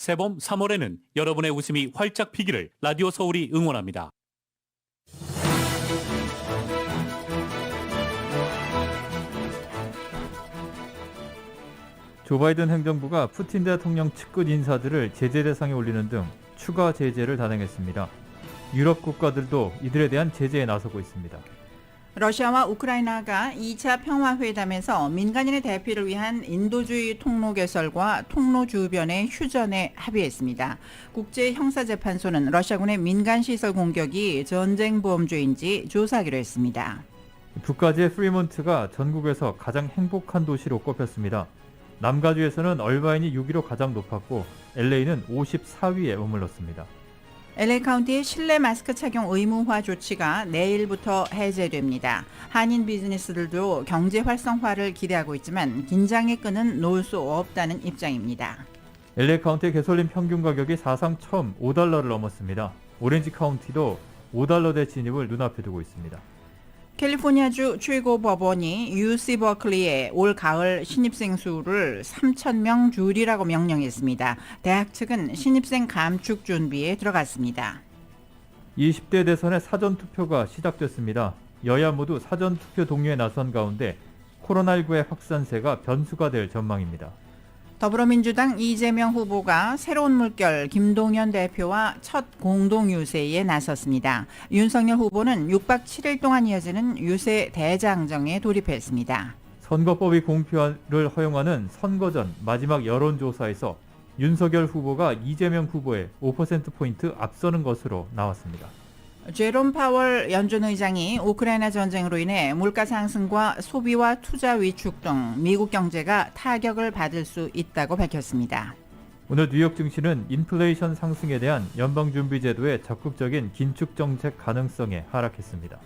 새봄 3월에는 여러분의 웃음이 활짝 피기를 라디오 서울이 응원합니다. 조 바이든 행정부가 푸틴 대통령 측근 인사들을 제재 대상에 올리는 등 추가 제재를 단행했습니다. 유럽 국가들도 이들에 대한 제재에 나서고 있습니다. 러시아와 우크라이나가 2차 평화회담에서 민간인의 대피를 위한 인도주의 통로 개설과 통로 주변의 휴전에 합의했습니다. 국제형사재판소는 러시아군의 민간시설 공격이 전쟁보험죄인지 조사하기로 했습니다. 북가주의 프리몬트가 전국에서 가장 행복한 도시로 꼽혔습니다. 남가주에서는 얼바인이 6위로 가장 높았고 LA는 54위에 머물렀습니다. LA 카운티의 실내 마스크 착용 의무화 조치가 내일부터 해제됩니다. 한인 비즈니스들도 경제 활성화를 기대하고 있지만 긴장의 끈은 놓을 수 없다는 입장입니다. LA 카운티의 가솔린 평균 가격이 사상 처음 $5를 넘었습니다. 오렌지 카운티도 $5대 진입을 눈앞에 두고 있습니다. 캘리포니아주 최고 법원이 UC 버클리의 올 가을 신입생 수를 3,000명 줄이라고 명령했습니다. 대학 측은 신입생 감축 준비에 들어갔습니다. 20대 대선의 사전투표가 시작됐습니다. 여야 모두 사전투표 동료에 나선 가운데 코로나19의 확산세가 변수가 될 전망입니다. 더불어민주당 이재명 후보가 새로운 물결 김동연 대표와 첫 공동 유세에 나섰습니다. 윤석열 후보는 6박 7일 동안 이어지는 유세 대장정에 돌입했습니다. 선거법이 공표를 허용하는 선거 전 마지막 여론조사에서 윤석열 후보가 이재명 후보에 5%포인트 앞서는 것으로 나왔습니다. 제롬 파월 연준 의장이 우크라이나 전쟁으로 인해 물가 상승과 소비와 투자 위축 등 미국 경제가 타격을 받을 수 있다고 밝혔습니다. 오늘 뉴욕 증시는 인플레이션 상승에 대한 연방준비제도의 적극적인 긴축 정책 가능성에 하락했습니다.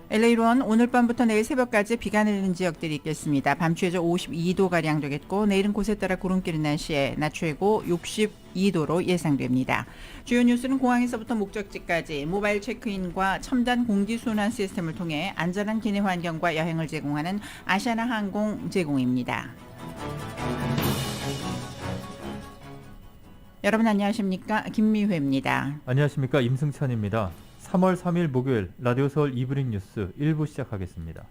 LA로는 오늘 밤부터 내일 새벽까지 비가 내리는 지역들이 있겠습니다. 밤 최저 52도가량 되겠고 내일은 곳에 따라 구름끼는 날씨에 낮 최고 62도로 예상됩니다. 주요 뉴스는 공항에서부터 목적지까지 모바일 체크인과 첨단 공기순환 시스템을 통해 안전한 기내 환경과 여행을 제공하는 아시아나 항공 제공입니다. 여러분 안녕하십니까? 김미회입니다. 안녕하십니까? 임승찬입니다. 3월 3일 목요일 라디오 서울 이브닝 뉴스 1부 시작하겠습니다.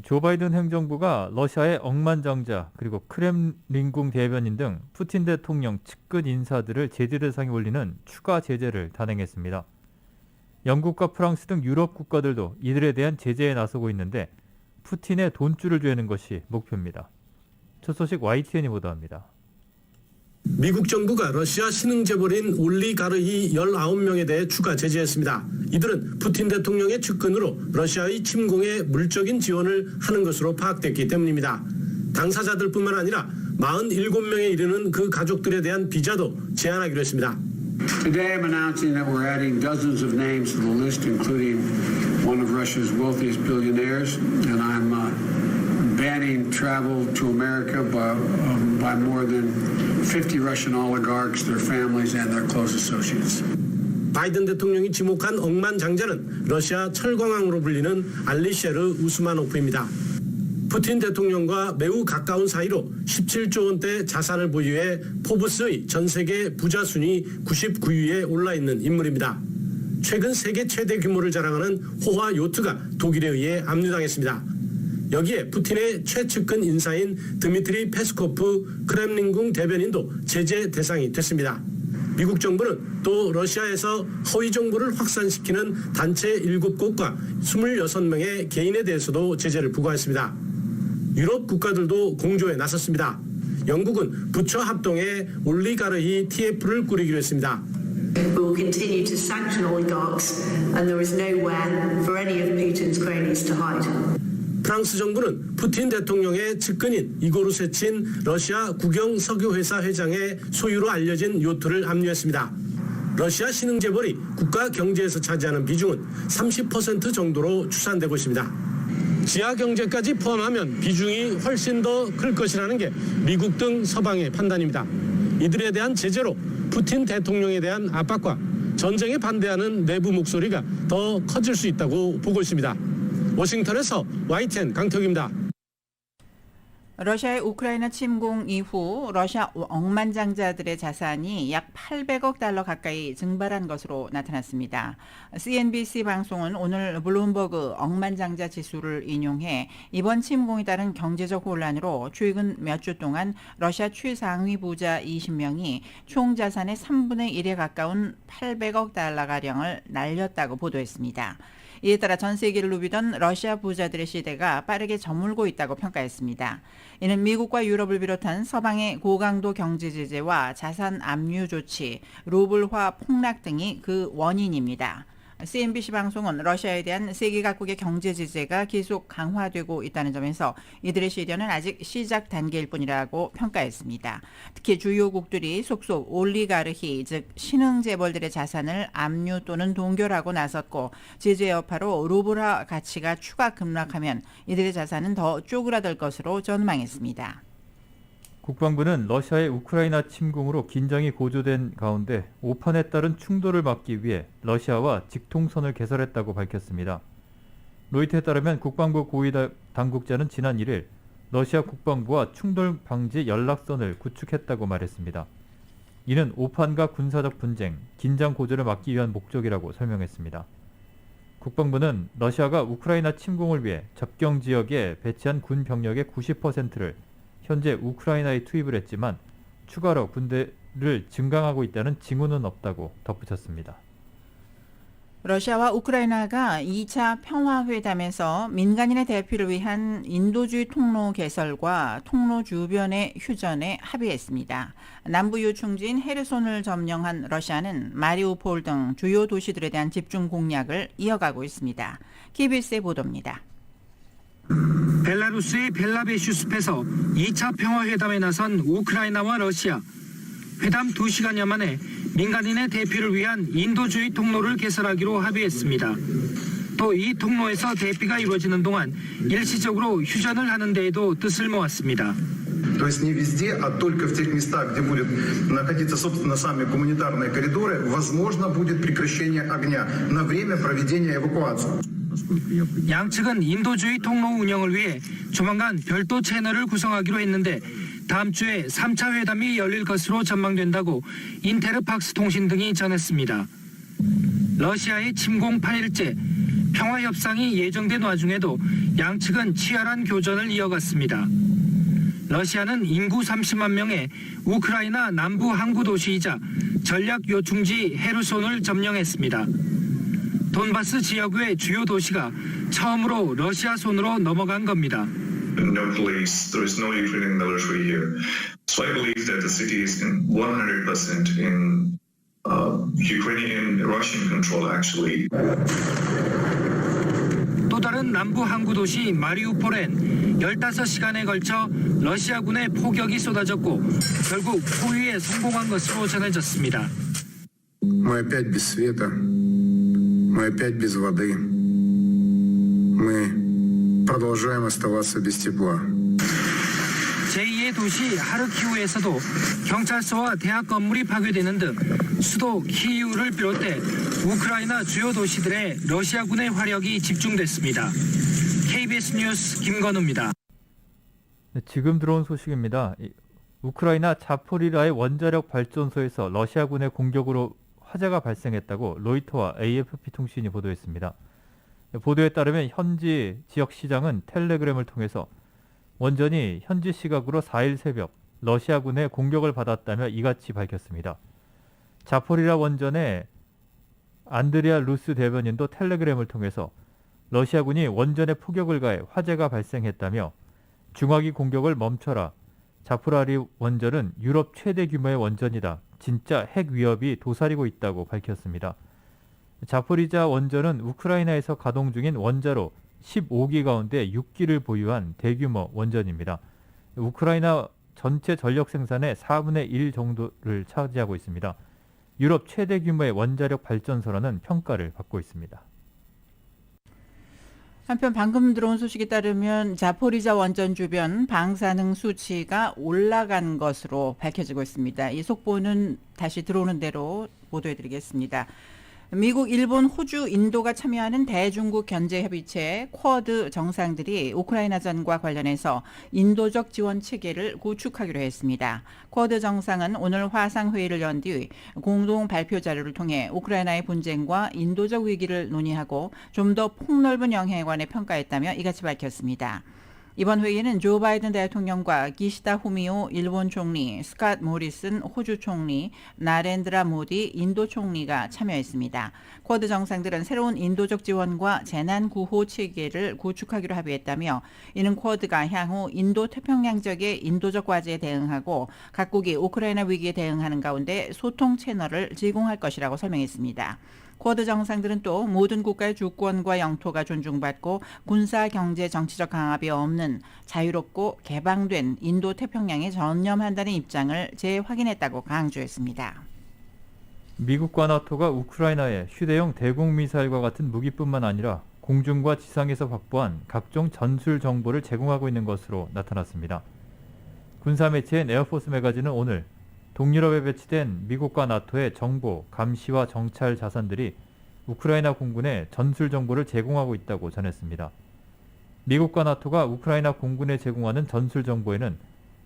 조 바이든 행정부가 러시아의 억만장자 그리고 크렘린궁 대변인 등 푸틴 대통령 측근 인사들을 제재 대상에 올리는 추가 제재를 단행했습니다. 영국과 프랑스 등 유럽 국가들도 이들에 대한 제재에 나서고 있는데 푸틴의 돈줄을 죄는 것이 목표입니다. 첫 소식 YTN이 보도합니다. 미국 정부가 러시아 신흥재벌인 올리가르히 19명에 대해 추가 제재했습니다. 이들은 푸틴 대통령의 측근으로 러시아의 침공에 물적인 지원을 하는 것으로 파악됐기 때문입니다. 당사자들뿐만 아니라 47명에 이르는 그 가족들에 대한 비자도 제한하기로 했습니다. Today I'm announcing that we're adding dozens of names to the list, including one of Russia's wealthiest billionaires, and I'm banning travel to America by more than 50 Russian oligarchs, their families, and their close associates. 바이든 대통령이 지목한 억만장자는 러시아 철광왕으로 불리는 알리셰르 우스마노프입니다. 푸틴 대통령과 매우 가까운 사이로 17조 원대 자산을 보유해 포브스의 전 세계 부자 순위 99위에 올라 있는 인물입니다. 최근 세계 최대 규모를 자랑하는 호화 요트가 독일에 의해 압류당했습니다. 여기에 푸틴의 최측근 인사인 드미트리 페스코프 크렘린궁 대변인도 제재 대상이 됐습니다. 미국 정부는 또 러시아에서 허위 정보를 확산시키는 단체 7곳과 26명의 개인에 대해서도 제재를 부과했습니다. 유럽 국가들도 공조에 나섰습니다. 영국은 부처 합동에 올리가르히 TF를 꾸리기로 했습니다. We will continue to sanction oligarchs, and there is nowhere for any of Putin's cronies to hide. 프랑스 정부는 푸틴 대통령의 측근인 이고르 세친 러시아 국영 석유회사 회장의 소유로 알려진 요트를 압류했습니다. 러시아 신흥재벌이 국가 경제에서 차지하는 비중은 30% 정도로 추산되고 있습니다. 지하 경제까지 포함하면 비중이 훨씬 더 클 것이라는 게 미국 등 서방의 판단입니다. 이들에 대한 제재로 푸틴 대통령에 대한 압박과 전쟁에 반대하는 내부 목소리가 더 커질 수 있다고 보고 있습니다. 워싱턴에서 YTN 강태욱입니다. 러시아의 우크라이나 침공 이후 러시아 억만장자들의 자산이 약 800억 달러 가까이 증발한 것으로 나타났습니다. CNBC 방송은 오늘 블룸버그 억만장자 지수를 인용해 이번 침공에 따른 경제적 혼란으로 최근 몇 주 동안 러시아 최상위 부자 20명이 총 자산의 3분의 1에 가까운 800억 달러가량을 날렸다고 보도했습니다. 이에 따라 전 세계를 누비던 러시아 부자들의 시대가 빠르게 저물고 있다고 평가했습니다. 이는 미국과 유럽을 비롯한 서방의 고강도 경제 제재와 자산 압류 조치, 루블화 폭락 등이 그 원인입니다. CNBC 방송은 러시아에 대한 세계 각국의 경제 제재가 계속 강화되고 있다는 점에서 이들의 시련은 아직 시작 단계일 뿐이라고 평가했습니다. 특히 주요국들이 속속 올리가르히, 즉 신흥 재벌들의 자산을 압류 또는 동결하고 나섰고 제재 여파로 루블화 가치가 추가 급락하면 이들의 자산은 더 쪼그라들 것으로 전망했습니다. 국방부는 러시아의 우크라이나 침공으로 긴장이 고조된 가운데 오판에 따른 충돌을 막기 위해 러시아와 직통선을 개설했다고 밝혔습니다. 로이터에 따르면 국방부 고위 당국자는 지난 1일 러시아 국방부와 충돌 방지 연락선을 구축했다고 말했습니다. 이는 오판과 군사적 분쟁, 긴장 고조를 막기 위한 목적이라고 설명했습니다. 국방부는 러시아가 우크라이나 침공을 위해 접경 지역에 배치한 군 병력의 90%를 현재 우크라이나에 투입을 했지만 추가로 군대를 증강하고 있다는 징후는 없다고 덧붙였습니다. 러시아와 우크라이나가 2차 평화회담에서 민간인의 대피를 위한 인도주의 통로 개설과 통로 주변의 휴전에 합의했습니다. 남부 요충지인 헤르손을 점령한 러시아는 마리우폴 등 주요 도시들에 대한 집중 공략을 이어가고 있습니다. KBS의 보도입니다. 벨라루스의 벨라베슈 숲에서 2차 평화회담에 나선 우크라이나와 러시아. 회담 2시간여 만에 민간인의 대피를 위한 인도주의 통로를 개설하기로 합의했습니다. 또 이 통로에서 대피가 이루어지는 동안 일시적으로 휴전을 하는 데에도 뜻을 모았습니다. То есть не везде, а только в тех местах, где будут находиться, собственно, сами гуманитарные коридоры, возможно будет прекращение огня на время проведения эвакуации. 양측은 인도주의 통로 운영을 위해 조만간 별도 채널을 구성하기로 했는데 다음 주에 3차 회담이 열릴 것으로 전망된다고 인테르팍스 통신 등이 전했습니다. 러시아의 침공 8일째 평화 협상이 예정된 와중에도 양측은 치열한 교전을 이어갔습니다. 러시아는 인구 30만 명의 우크라이나 남부 항구 도시이자 전략 요충지 헤르손을 점령했습니다. 돈바스 지역의 주요 도시가 처음으로 러시아 손으로 넘어간 겁니다. No police, there is no Ukrainian military here. So I believe that the city is 100% in Ukrainian, Russian control actually. 또 다른 남부 항구 도시 마리우폴엔 15시간에 걸쳐 러시아군의 포격이 쏟아졌고 결국 포위에 성공한 것으로 전해졌습니다. Мы опять без света, мы опять без воды, мы продолжаем оставаться без тепла. 제2의 도시 하르키우에서도 경찰서와 대학 건물이 파괴되는 등 수도 키이우를 비롯해 우크라이나 주요 도시들의 러시아군의 화력이 집중됐습니다. KBS 뉴스 김건우입니다. 네, 지금 들어온 소식입니다. 우크라이나 자포리라의 원자력 발전소에서 러시아군의 공격으로 화재가 발생했다고 로이터와 AFP 통신이 보도했습니다. 보도에 따르면 현지 지역시장은 텔레그램을 통해서 원전이 현지 시각으로 4일 새벽 러시아군의 공격을 받았다며 이같이 밝혔습니다. 자포리라 원전의 안드리아 루스 대변인도 텔레그램을 통해서 러시아군이 원전에 포격을 가해 화재가 발생했다며 중화기 공격을 멈춰라. 자포라리 원전은 유럽 최대 규모의 원전이다. 진짜 핵 위협이 도사리고 있다고 밝혔습니다. 자포리자 원전은 우크라이나에서 가동 중인 원자로 15기 가운데 6기를 보유한 대규모 원전입니다. 우크라이나 전체 전력 생산의 4분의 1 정도를 차지하고 있습니다. 유럽 최대 규모의 원자력 발전소라는 평가를 받고 있습니다. 한편 방금 들어온 소식에 따르면 자포리자 원전 주변 방사능 수치가 올라간 것으로 밝혀지고 있습니다. 이 속보는 다시 들어오는 대로 보도해드리겠습니다. 미국, 일본, 호주, 인도가 참여하는 대중국 견제협의체 쿼드 정상들이 우크라이나전과 관련해서 인도적 지원 체계를 구축하기로 했습니다. 쿼드 정상은 오늘 화상회의를 연 뒤 공동 발표 자료를 통해 우크라이나의 분쟁과 인도적 위기를 논의하고 좀 더 폭넓은 영향에 관해 평가했다며 이같이 밝혔습니다. 이번 회의는 조 바이든 대통령과 기시다 후미오 일본 총리, 스캇 모리슨 호주 총리, 나렌드라 모디 인도 총리가 참여했습니다. 쿼드 정상들은 새로운 인도적 지원과 재난 구호 체계를 구축하기로 합의했다며 이는 쿼드가 향후 인도 태평양 지역의 인도적 과제에 대응하고 각국이 우크라이나 위기에 대응하는 가운데 소통 채널을 제공할 것이라고 설명했습니다. 쿼드 정상들은 또 모든 국가의 주권과 영토가 존중받고 군사, 경제, 정치적 강압이 없는 자유롭고 개방된 인도 태평양에 전념한다는 입장을 재확인했다고 강조했습니다. 미국과 나토가 우크라이나에 휴대용 대공 미사일과 같은 무기뿐만 아니라 공중과 지상에서 확보한 각종 전술 정보를 제공하고 있는 것으로 나타났습니다. 군사매체인 에어포스 매거진은 오늘 동유럽에 배치된 미국과 나토의 정보, 감시와 정찰 자산들이 우크라이나 공군에 전술 정보를 제공하고 있다고 전했습니다. 미국과 나토가 우크라이나 공군에 제공하는 전술 정보에는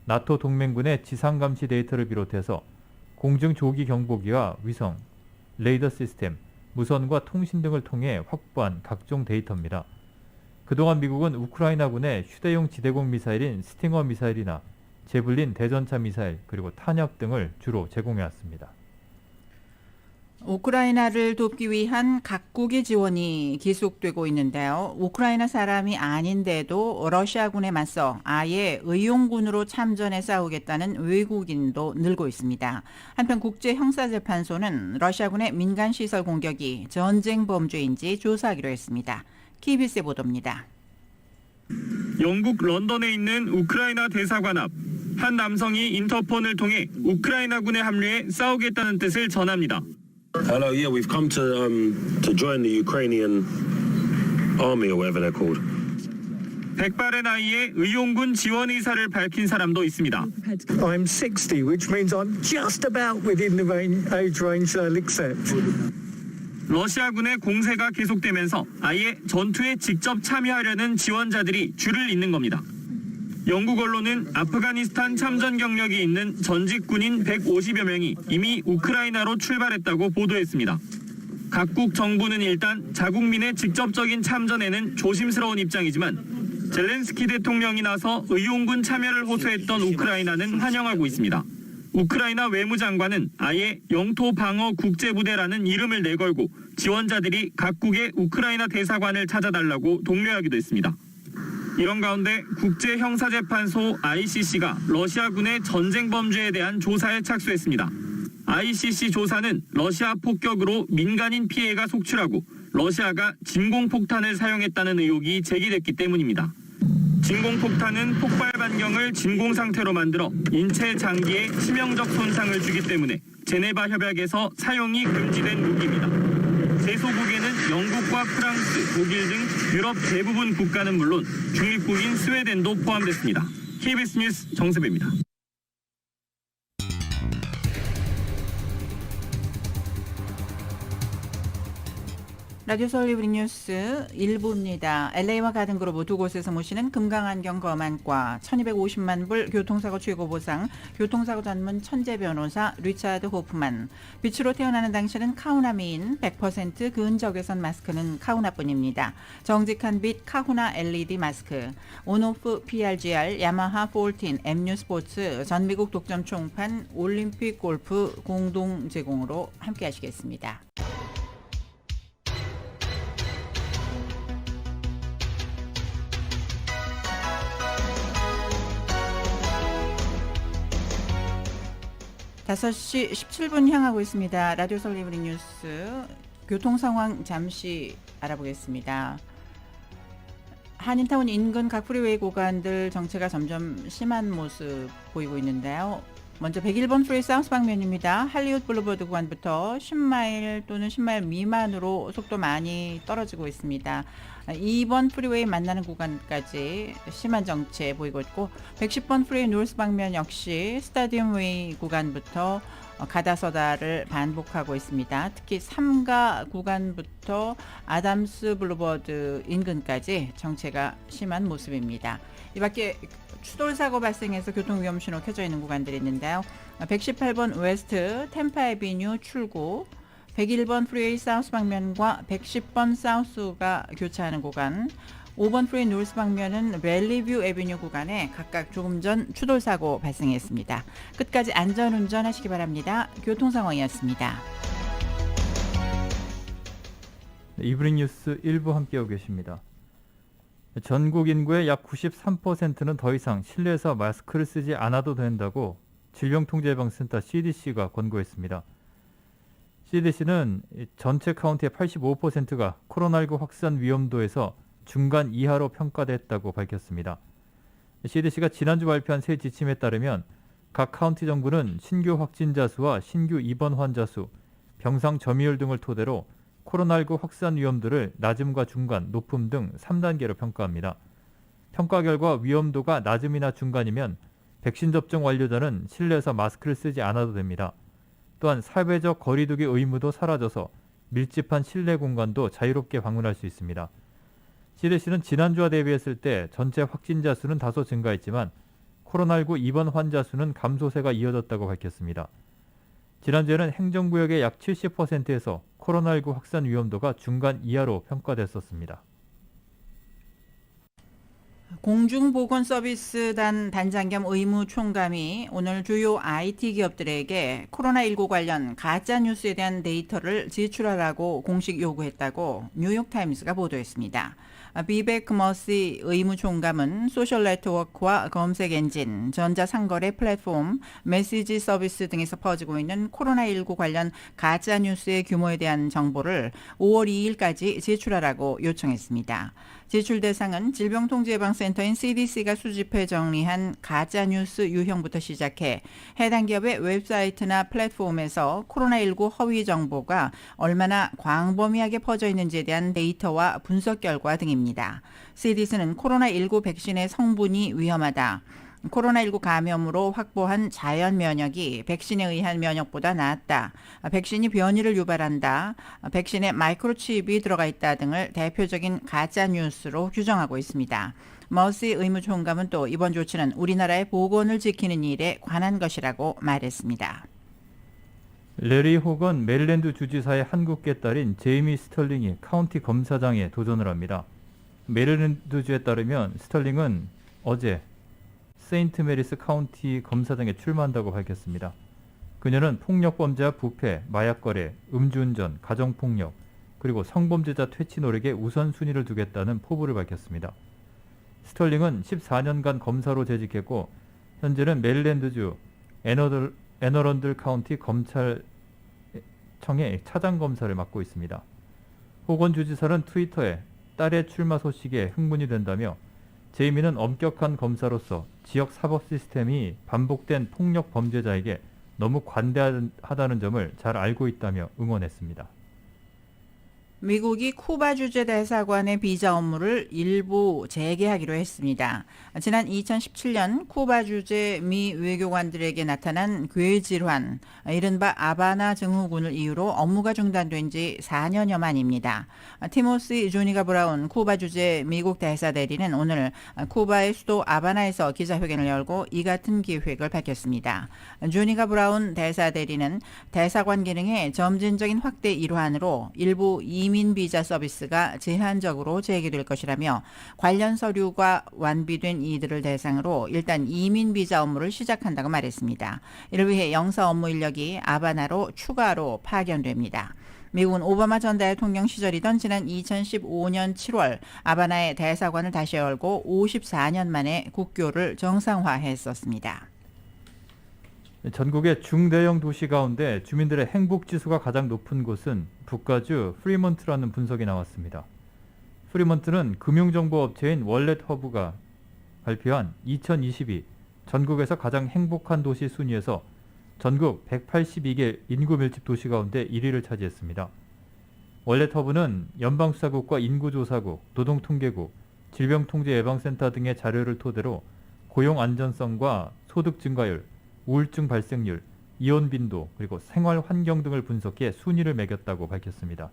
나토 동맹군의 지상 감시 데이터를 비롯해서 공중 조기 경보기와 위성, 레이더 시스템, 무선과 통신 등을 통해 확보한 각종 데이터입니다. 그동안 미국은 우크라이나군의 휴대용 지대공 미사일인 스팅어 미사일이나 제블린 대전차 미사일 그리고 탄약 등을 주로 제공해왔습니다. 우크라이나를 돕기 위한 각국의 지원이 계속되고 있는데요. 우크라이나 사람이 아닌데도 러시아군에 맞서 아예 의용군으로 참전해 싸우겠다는 외국인도 늘고 있습니다. 한편 국제형사재판소는 러시아군의 민간시설 공격이 전쟁 범죄인지 조사하기로 했습니다. KBS 보도입니다. 영국 런던에 있는 우크라이나 대사관 앞 한 남성이 인터폰을 통해 우크라이나군에 합류해 싸우겠다는 뜻을 전합니다. Hello, yeah, we've come to join the Ukrainian army or whatever they're called. 백발의 나이에 의용군 지원 의사를 밝힌 사람도 있습니다. I'm 60, which means I'm just about within the age range they'll accept. 러시아군의 공세가 계속되면서 아예 전투에 직접 참여하려는 지원자들이 줄을 잇는 겁니다. 영국 언론은 아프가니스탄 참전 경력이 있는 전직 군인 150여 명이 이미 우크라이나로 출발했다고 보도했습니다. 각국 정부는 일단 자국민의 직접적인 참전에는 조심스러운 입장이지만 젤렌스키 대통령이 나서 의용군 참여를 호소했던 우크라이나는 환영하고 있습니다. 우크라이나 외무장관은 아예 영토 방어 국제부대라는 이름을 내걸고 지원자들이 각국의 우크라이나 대사관을 찾아달라고 독려하기도 했습니다. 이런 가운데 국제형사재판소 ICC가 러시아군의 전쟁 범죄에 대한 조사에 착수했습니다. ICC 조사는 러시아 폭격으로 민간인 피해가 속출하고 러시아가 진공폭탄을 사용했다는 의혹이 제기됐기 때문입니다. 진공폭탄은 폭발 반경을 진공 상태로 만들어 인체 장기에 치명적 손상을 주기 때문에 제네바 협약에서 사용이 금지된 무기입니다. 제소국에는 영국과 프랑스, 독일 등 유럽 대부분 국가는 물론 중립국인 스웨덴도 포함됐습니다. KBS 뉴스 정세배입니다. 라디오 서울 이브닝 뉴스 1부입니다. LA와 가든그로브 두 곳에서 모시는 금강안경 검안과 1250만 불 교통사고 최고 보상 교통사고 전문 천재 변호사 리차드 호프만. 빛으로 태어나는 당신은 카우나 미인 100% 근적외선 마스크는 카우나뿐입니다. 정직한 빛 카후나 LED 마스크. 온오프 PRGR 야마하 14 MU 스포츠 전미국 독점 총판 올림픽 골프 공동 제공으로 함께 하시겠습니다. 다섯 시 17분 향하고 있습니다. 라디오 서울 이브닝 뉴스 교통 상황 잠시 알아보겠습니다. 한인타운 인근 각 프리웨이 구간들 정체가 점점 심한 모습 보이고 있는데요. 먼저 101번 프리웨이 사우스 방면입니다. 할리우드 블루버드 구간부터 10마일 또는 10마일 미만으로 속도 많이 떨어지고 있습니다. 2번 프리웨이 만나는 구간까지 심한 정체 보이고 있고 110번 프리웨이 노스 방면 역시 스타디움 웨이 구간부터 가다서다를 반복하고 있습니다. 특히 3가 구간부터 아담스 블루버드 인근까지 정체가 심한 모습입니다. 이 밖에 추돌사고 발생해서 교통위험신호 켜져 있는 구간들이 있는데요. 118번 웨스트 템파 애비뉴 출구, 101번 프리웨이 사우스 방면과 110번 사우스가 교차하는 구간, 5번 프리웨이 노스 방면은 밸리뷰 애비뉴 구간에 각각 조금 전 추돌사고 발생했습니다. 끝까지 안전운전 하시기 바랍니다. 교통상황이었습니다. 이브닝 뉴스 1부 함께하고 계십니다. 전국 인구의 약 93%는 더 이상 실내에서 마스크를 쓰지 않아도 된다고 질병통제예방센터 CDC가 권고했습니다. CDC는 전체 카운트의 85%가 코로나19 확산 위험도에서 중간 이하로 평가됐다고 밝혔습니다. CDC가 지난주 발표한 새 지침에 따르면 각 카운티 정부는 신규 확진자 수와 신규 입원 환자 수, 병상 점유율 등을 토대로 코로나19 확산 위험도를 낮음과 중간, 높음 등 3단계로 평가합니다. 평가 결과 위험도가 낮음이나 중간이면 백신 접종 완료자는 실내에서 마스크를 쓰지 않아도 됩니다. 또한 사회적 거리두기 의무도 사라져서 밀집한 실내 공간도 자유롭게 방문할 수 있습니다. CDC는 지난주와 대비했을 때 전체 확진자 수는 다소 증가했지만 코로나19 입원 환자 수는 감소세가 이어졌다고 밝혔습니다. 지난주에는 행정구역의 약 70%에서 코로나19 확산 위험도가 중간 이하로 평가됐었습니다. 공중보건서비스단 단장 겸 의무총감이 오늘 주요 IT 기업들에게 코로나19 관련 가짜뉴스에 대한 데이터를 제출하라고 공식 요구했다고 뉴욕타임스가 보도했습니다. 비백 머시 의무총감은 소셜 네트워크와 검색 엔진, 전자상거래 플랫폼, 메시지 서비스 등에서 퍼지고 있는 코로나19 관련 가짜뉴스의 규모에 대한 정보를 5월 2일까지 제출하라고 요청했습니다. 제출 대상은 질병통제예방센터인 CDC가 수집해 정리한 가짜뉴스 유형부터 시작해 해당 기업의 웹사이트나 플랫폼에서 코로나19 허위 정보가 얼마나 광범위하게 퍼져 있는지에 대한 데이터와 분석 결과 등입니다. CDC는 코로나19 백신의 성분이 위험하다, 코로나19 감염으로 확보한 자연 면역이 백신에 의한 면역보다 낫다, 백신이 변이를 유발한다, 백신에 마이크로칩이 들어가 있다 등을 대표적인 가짜 뉴스로 규정하고 있습니다. 머시 의무총감은 또 이번 조치는 우리나라의 보건을 지키는 일에 관한 것이라고 말했습니다. 레리 호건 메릴랜드 주지사의 한국계 딸인 제이미 스털링이 카운티 검사장에 도전을 합니다. 메릴랜드주에 따르면 스털링은 어제 세인트 메리스 카운티 검사장에 출마한다고 밝혔습니다. 그녀는 폭력범죄와 부패, 마약거래, 음주운전, 가정폭력, 그리고 성범죄자 퇴치 노력에 우선순위를 두겠다는 포부를 밝혔습니다. 스털링은 14년간 검사로 재직했고 현재는 메릴랜드주 애너런들 카운티 검찰청의 차장검사를 맡고 있습니다. 호건 주지사는 트위터에 딸의 출마 소식에 흥분이 된다며 제이미는 엄격한 검사로서 지역 사법 시스템이 반복된 폭력 범죄자에게 너무 관대하다는 점을 잘 알고 있다며 응원했습니다. 미국이 쿠바 주재 대사관의 비자 업무를 일부 재개하기로 했습니다. 지난 2017년 쿠바 주재 미 외교관들에게 나타난 괴질환, 이른바 아바나 증후군을 이유로 업무가 중단된 지 4년여 만입니다. 티모시 조니가 브라운 쿠바 주재 미국 대사 대리는 오늘 쿠바의 수도 아바나에서 기자회견을 열고 이 같은 계획을 밝혔습니다. 조니가 브라운 대사 대리는 대사관 기능의 점진적인 확대 일환으로 일부 이민 비자 서비스가 제한적으로 재개될 것이라며 관련 서류가 완비된 이들을 대상으로 일단 이민 비자 업무를 시작한다고 말했습니다. 이를 위해 영사 업무 인력이 아바나로 추가로 파견됩니다. 미국은 오바마 전 대통령 시절이던 지난 2015년 7월 아바나의 대사관을 다시 열고 54년 만에 국교를 정상화했었습니다. 전국의 중대형 도시 가운데 주민들의 행복지수가 가장 높은 곳은 북가주 프리먼트라는 분석이 나왔습니다. 프리먼트는 금융정보업체인 월렛허브가 발표한 2022 전국에서 가장 행복한 도시 순위에서 전국 182개 인구 밀집 도시 가운데 1위를 차지했습니다. 원래 터부는 연방수사국과 인구조사국, 노동통계국, 질병통제예방센터 등의 자료를 토대로 고용 안전성과 소득 증가율, 우울증 발생률, 이혼 빈도, 그리고 생활 환경 등을 분석해 순위를 매겼다고 밝혔습니다.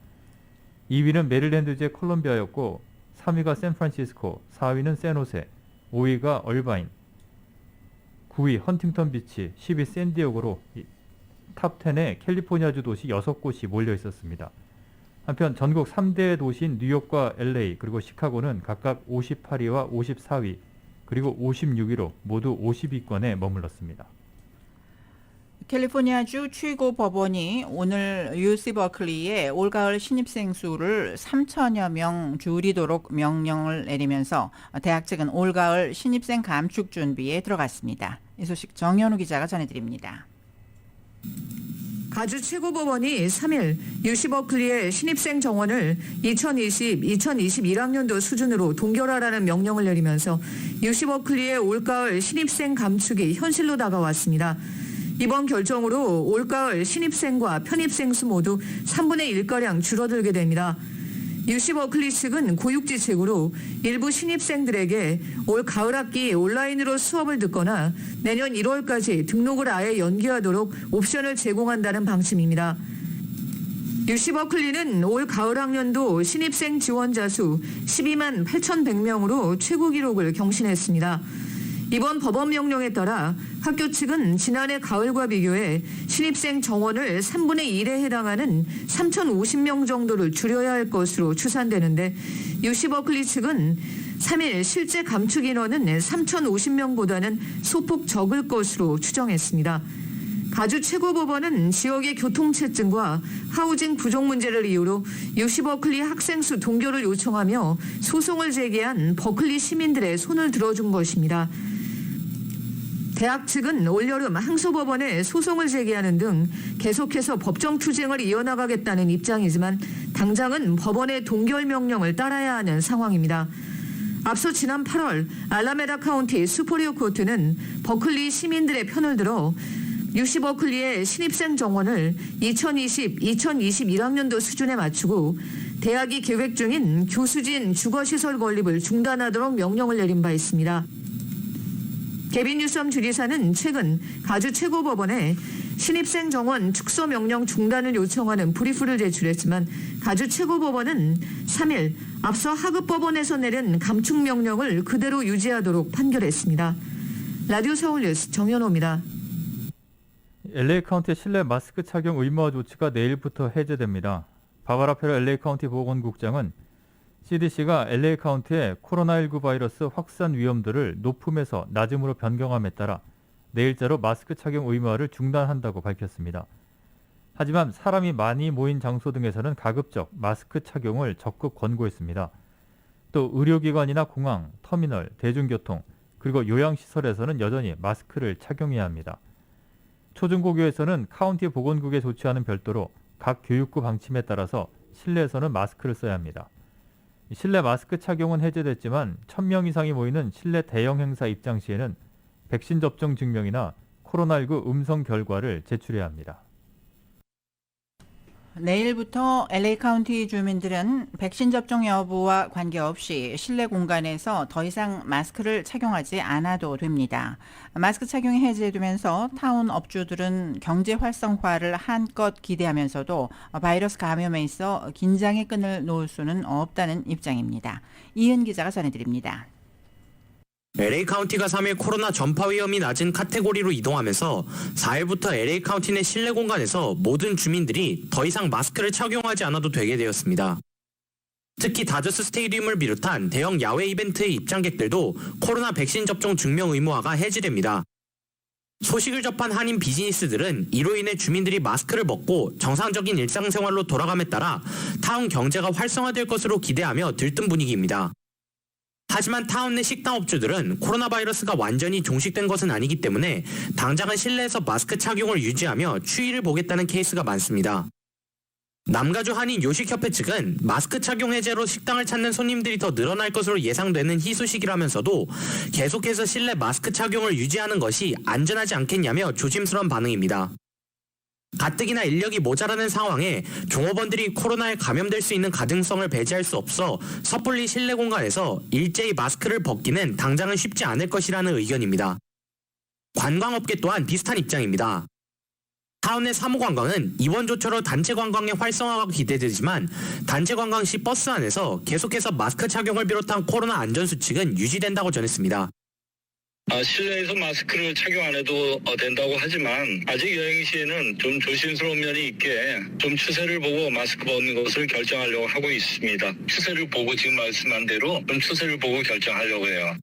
2위는 메릴랜드주의 콜롬비아였고 3위가 샌프란시스코, 4위는 샌호세, 5위가 얼바인, 9위 헌팅턴 비치, 10위 샌디에고로 탑 10에 캘리포니아주 도시 6곳이 몰려 있었습니다. 한편 전국 3대 도시인 뉴욕과 LA 그리고 시카고는 각각 58위와 54위 그리고 56위로 모두 50위권에 머물렀습니다. 캘리포니아주 최고 법원이 오늘 UC 버클리의 올가을 신입생 수를 3천여 명 줄이도록 명령을 내리면서 대학 측은 올가을 신입생 감축 준비에 들어갔습니다. 이 소식 정현우 기자가 전해드립니다. 가주 최고법원이 3일 UC 버클리의 신입생 정원을 2020-2021학년도 수준으로 동결하라는 명령을 내리면서 UC 버클리의 올가을 신입생 감축이 현실로 다가왔습니다. 이번 결정으로 올가을 신입생과 편입생 수 모두 3분의 1가량 줄어들게 됩니다. UC 버클리 측은 고육지책으로 일부 신입생들에게 올 가을 학기 온라인으로 수업을 듣거나 내년 1월까지 등록을 아예 연기하도록 옵션을 제공한다는 방침입니다. UC 버클리는 올 가을 학년도 신입생 지원자 수 12만 8,100명으로 최고 기록을 경신했습니다. 이번 법원 명령에 따라 학교 측은 지난해 가을과 비교해 신입생 정원을 3분의 1에 해당하는 3,050명 정도를 줄여야 할 것으로 추산되는데 UC 버클리 측은 3일 실제 감축 인원은 3,050명보다는 소폭 적을 것으로 추정했습니다. 가주 최고법원은 지역의 교통체증과 하우징 부족 문제를 이유로 UC 버클리 학생 수 동결을 요청하며 소송을 제기한 버클리 시민들의 손을 들어준 것입니다. 대학 측은 올여름 항소법원에 소송을 제기하는 등 계속해서 법정 투쟁을 이어나가겠다는 입장이지만 당장은 법원의 동결 명령을 따라야 하는 상황입니다. 앞서 지난 8월 알라메다 카운티 수포리오 코트는 버클리 시민들의 편을 들어 UC 버클리의 신입생 정원을 2020-2021학년도 수준에 맞추고 대학이 계획 중인 교수진 주거시설 건립을 중단하도록 명령을 내린 바 있습니다. 개빈 뉴섬 주지사는 최근 가주 최고법원에 신입생 정원 축소 명령 중단을 요청하는 브리프를 제출했지만 가주 최고법원은 3일 앞서 하급법원에서 내린 감축 명령을 그대로 유지하도록 판결했습니다. 라디오 서울뉴스 정연호입니다. LA 카운티 실내 마스크 착용 의무화 조치가 내일부터 해제됩니다. 바바라 페로 LA 카운티 보건국장은 CDC가 LA 카운티의 코로나19 바이러스 확산 위험도를 높음에서 낮음으로 변경함에 따라 내일자로 마스크 착용 의무화를 중단한다고 밝혔습니다. 하지만 사람이 많이 모인 장소 등에서는 가급적 마스크 착용을 적극 권고했습니다. 또 의료기관이나 공항, 터미널, 대중교통, 그리고 요양시설에서는 여전히 마스크를 착용해야 합니다. 초중고교에서는 카운티 보건국의 조치와는 별도로 각 교육부 방침에 따라서 실내에서는 마스크를 써야 합니다. 실내 마스크 착용은 해제됐지만 1,000명 이상이 모이는 실내 대형 행사 입장 시에는 백신 접종 증명이나 코로나19 음성 결과를 제출해야 합니다. 내일부터 LA 카운티 주민들은 백신 접종 여부와 관계없이 실내 공간에서 더 이상 마스크를 착용하지 않아도 됩니다. 마스크 착용이 해제되면서 타운 업주들은 경제 활성화를 한껏 기대하면서도 바이러스 감염에 있어 긴장의 끈을 놓을 수는 없다는 입장입니다. 이은 기자가 전해드립니다. LA 카운티가 3일 코로나 전파 위험이 낮은 카테고리로 이동하면서 4일부터 LA 카운티 내 실내 공간에서 모든 주민들이 더 이상 마스크를 착용하지 않아도 되게 되었습니다. 특히 다저스 스테디움을 비롯한 대형 야외 이벤트의 입장객들도 코로나 백신 접종 증명 의무화가 해제됩니다. 소식을 접한 한인 비즈니스들은 이로 인해 주민들이 마스크를 벗고 정상적인 일상생활로 돌아감에 따라 타운 경제가 활성화될 것으로 기대하며 들뜬 분위기입니다. 하지만 타운 내 식당업주들은 코로나 바이러스가 완전히 종식된 것은 아니기 때문에 당장은 실내에서 마스크 착용을 유지하며 추이를 보겠다는 케이스가 많습니다. 남가주 한인 요식협회 측은 마스크 착용 해제로 식당을 찾는 손님들이 더 늘어날 것으로 예상되는 희소식이라면서도 계속해서 실내 마스크 착용을 유지하는 것이 안전하지 않겠냐며 조심스러운 반응입니다. 가뜩이나 인력이 모자라는 상황에 종업원들이 코로나에 감염될 수 있는 가능성을 배제할 수 없어 섣불리 실내 공간에서 일제히 마스크를 벗기는 당장은 쉽지 않을 것이라는 의견입니다. 관광업계 또한 비슷한 입장입니다. 타운의 사무관광은 이번 조처로 단체 관광의 활성화가 기대되지만 단체 관광 시 버스 안에서 계속해서 마스크 착용을 비롯한 코로나 안전수칙은 유지된다고 전했습니다. 실내에서 마스크를 착용 안 해도 된다고 하지만 아직 여행 시에는 좀 조심스러운 면이 있게 좀 추세를 보고 마스크 벗는 것을 결정하려고 하고 있습니다. 추세를 보고 지금 말씀한 대로 좀 추세를 보고 결정하려고 해요.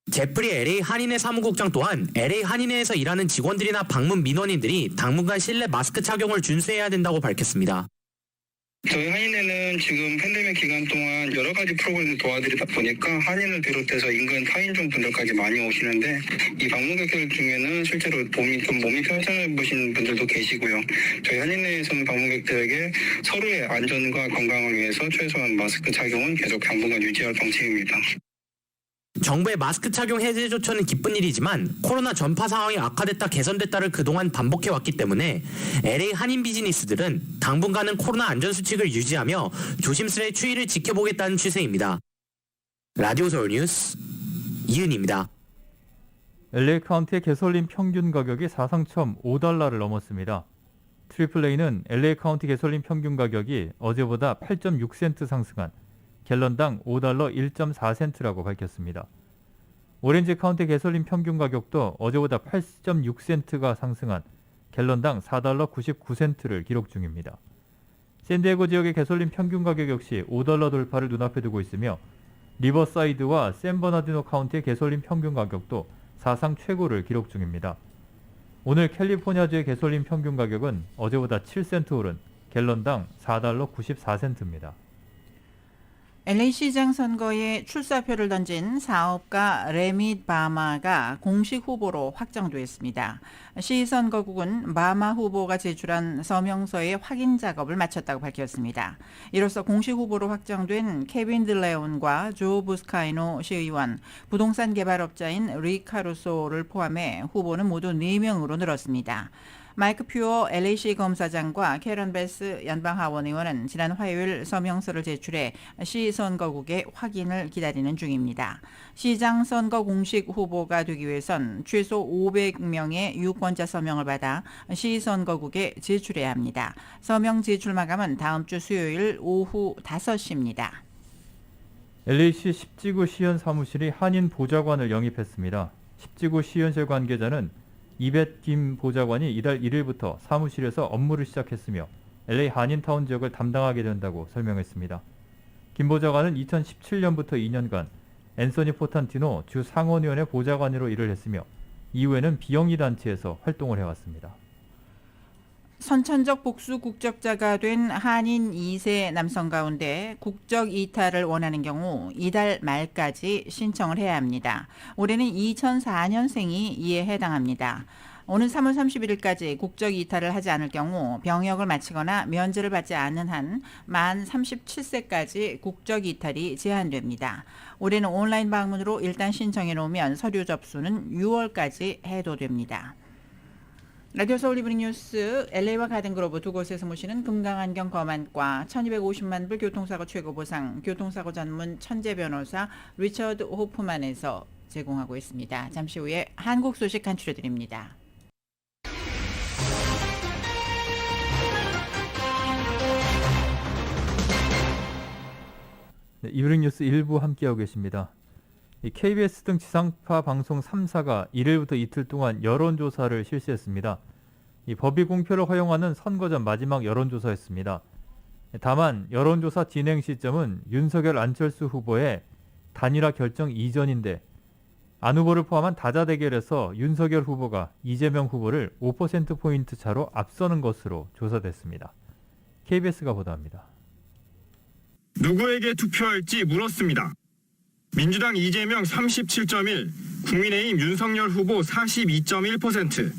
제프리 LA 한인회 사무국장 또한 LA 한인회에서 일하는 직원들이나 방문 민원인들이 당분간 실내 마스크 착용을 준수해야 된다고 밝혔습니다. 저희 한인회는 지금 팬데믹 기간 동안 여러 가지 프로그램을 도와드리다 보니까 한인을 비롯해서 인근 타인종 분들까지 많이 오시는데 이 방문객들 중에는 실제로 몸이 편찮아 보시는 분들도 계시고요. 저희 한인회에서는 방문객들에게 서로의 안전과 건강을 위해서 최소한 마스크 착용은 계속 당분간 유지할 방침입니다. 정부의 마스크 착용 해제 조처는 기쁜 일이지만 코로나 전파 상황이 악화됐다 개선됐다를 그동안 반복해왔기 때문에 LA 한인 비즈니스들은 당분간은 코로나 안전수칙을 유지하며 조심스레 추이를 지켜보겠다는 추세입니다. 라디오 서울 뉴스 이은입니다. LA 카운티의 가솔린 평균 가격이 사상 처음 $5를 넘었습니다. AAA는 LA 카운티 가솔린 평균 가격이 어제보다 8.6센트 상승한 갤런당 $5 1.4센트라고 밝혔습니다. 오렌지 카운티 가솔린 평균 가격도 어제보다 8.6센트가 상승한 갤런당 $4 99센트를 기록 중입니다. 샌디에고 지역의 가솔린 평균 가격 역시 $5 돌파를 눈앞에 두고 있으며 리버사이드와 샌버나디노 카운티의 가솔린 평균 가격도 사상 최고를 기록 중입니다. 오늘 캘리포니아주의 가솔린 평균 가격은 어제보다 7센트 오른 갤런당 $4 94센트입니다. LA 시장 선거에 출사표를 던진 사업가 레밋 바마가 공식 후보로 확정됐습니다. 시 선거국은 바마 후보가 제출한 서명서의 확인 작업을 마쳤다고 밝혔습니다. 이로써 공식 후보로 확정된 케빈 들레온과 조 부스카이노 시의원, 부동산 개발업자인 리 카루소를 포함해 후보는 모두 4명으로 늘었습니다. 마이크 퓨어 LA시 검사장과 캐런 베스 연방하원 의원은 지난 화요일 서명서를 제출해 시 선거국의 확인을 기다리는 중입니다. 시장 선거 공식 후보가 되기 위해선 최소 500명의 유권자 서명을 받아 시 선거국에 제출해야 합니다. 서명 제출 마감은 다음 주 수요일 오후 5시입니다. LA시 10지구 시현 사무실이 한인 보좌관을 영입했습니다. 10지구 시현실 관계자는 이벳 김 보좌관이 이달 1일부터 사무실에서 업무를 시작했으며 LA 한인타운 지역을 담당하게 된다고 설명했습니다. 김 보좌관은 2017년부터 2년간 앤서니 포탄티노 주 상원의원의 보좌관으로 일을 했으며 이후에는 비영리 단체에서 활동을 해왔습니다. 선천적 복수 국적자가 된 한인 2세 남성 가운데 국적 이탈을 원하는 경우 이달 말까지 신청을 해야 합니다. 올해는 2004년생이 이에 해당합니다. 오는 3월 31일까지 국적 이탈을 하지 않을 경우 병역을 마치거나 면제를 받지 않는 한 만 37세까지 국적 이탈이 제한됩니다. 올해는 온라인 방문으로 일단 신청해 놓으면 서류 접수는 6월까지 해도 됩니다. 라디오 서울 이브닝 뉴스, LA와 가든그로브 두 곳에서 모시는 금강안경 검안과 1250만 불 교통사고 최고보상, 교통사고 전문 천재 변호사 리처드 호프만에서 제공하고 있습니다. 잠시 후에 한국 소식 간추려드립니다. 네, 이브닝 뉴스 1부 함께하고 계십니다. KBS 등 지상파 방송 3사가 1일부터 이틀 동안 여론조사를 실시했습니다. 이 법이 공표를 허용하는 선거 전 마지막 여론조사였습니다. 다만 여론조사 진행 시점은 윤석열 안철수 후보의 단일화 결정 이전인데 안 후보를 포함한 다자 대결에서 윤석열 후보가 이재명 후보를 5%포인트 차로 앞서는 것으로 조사됐습니다. KBS가 보도합니다. 누구에게 투표할지 물었습니다. 민주당 이재명 37.1, 국민의힘 윤석열 후보 42.1%,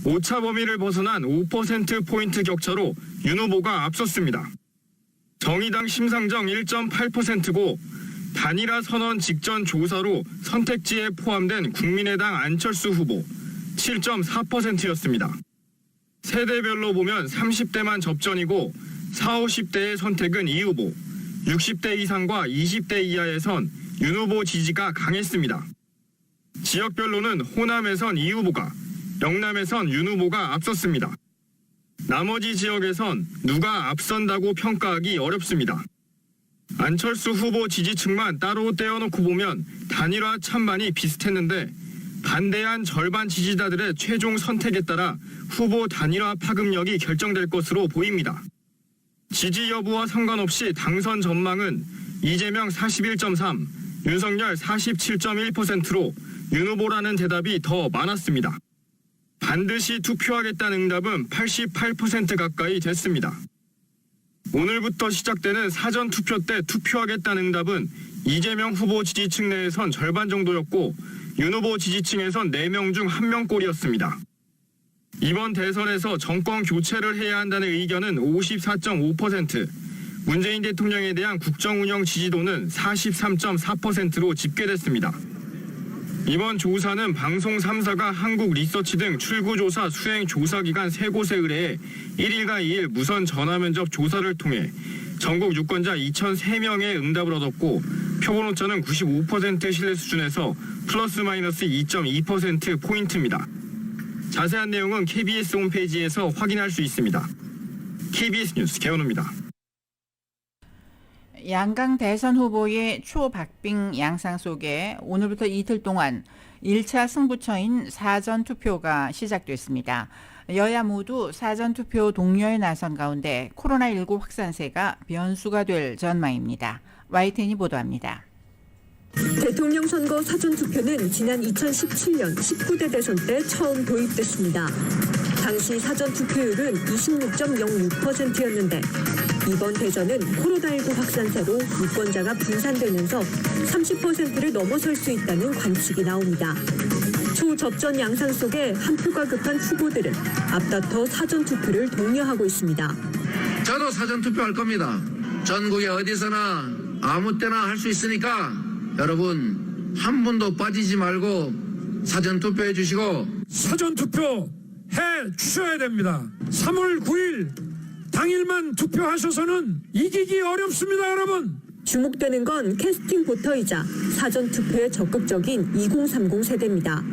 오차 범위를 벗어난 5%포인트 격차로 윤 후보가 앞섰습니다. 정의당 심상정 1.8%고 단일화 선언 직전 조사로 선택지에 포함된 국민의당 안철수 후보 7.4%였습니다. 세대별로 보면 30대만 접전이고 40, 50대의 선택은 이 후보, 60대 이상과 20대 이하에선 윤 후보 지지가 강했습니다. 지역별로는 호남에선 이 후보가, 영남에선 윤 후보가 앞섰습니다. 나머지 지역에선 누가 앞선다고 평가하기 어렵습니다. 안철수 후보 지지층만 따로 떼어놓고 보면 단일화 찬반이 비슷했는데 반대한 절반 지지자들의 최종 선택에 따라 후보 단일화 파급력이 결정될 것으로 보입니다. 지지 여부와 상관없이 당선 전망은 이재명 41.3, 윤석열 47.1%로 윤 후보라는 대답이 더 많았습니다. 반드시 투표하겠다는 응답은 88% 가까이 됐습니다. 오늘부터 시작되는 사전투표 때 투표하겠다는 응답은 이재명 후보 지지층 내에선 절반 정도였고 윤 후보 지지층에선 4명 중 1명꼴이었습니다. 이번 대선에서 정권 교체를 해야 한다는 의견은 54.5%, 문재인 대통령에 대한 국정운영 지지도는 43.4%로 집계됐습니다. 이번 조사는 방송 3사가 한국리서치 등 출구조사 수행 조사기관 3곳에 의뢰해 1일과 2일 무선 전화면접 조사를 통해 전국 유권자 2,003명의 응답을 얻었고 표본오차는 95% 신뢰 수준에서 플러스 마이너스 2.2%포인트입니다. 자세한 내용은 KBS 홈페이지에서 확인할 수 있습니다. KBS 뉴스 개헌우입니다. 양강 대선 후보의 초박빙 양상 속에 오늘부터 이틀 동안 1차 승부처인 사전투표가 시작됐습니다. 여야 모두 사전투표 독려에 나선 가운데 코로나19 확산세가 변수가 될 전망입니다. YTN이 보도합니다. 대통령 선거 사전투표는 지난 2017년 19대 대선 때 처음 도입됐습니다. 당시 사전투표율은 26.06%였는데 이번 대선은 코로나19 확산세로 유권자가 분산되면서 30%를 넘어설 수 있다는 관측이 나옵니다. 초접전 양상 속에 한 표가 급한 후보들은 앞다퉈 사전투표를 독려하고 있습니다. 저도 사전투표할 겁니다. 전국에 어디서나 아무 때나 할 수 있으니까 여러분 한 분도 빠지지 말고 사전투표해 주시고 사전투표 해 주셔야 됩니다. 3월 9일 당일만 투표하셔서는 이기기 어렵습니다, 여러분. 주목되는 건 캐스팅 보터이자 사전투표에 적극적인 2030 세대입니다.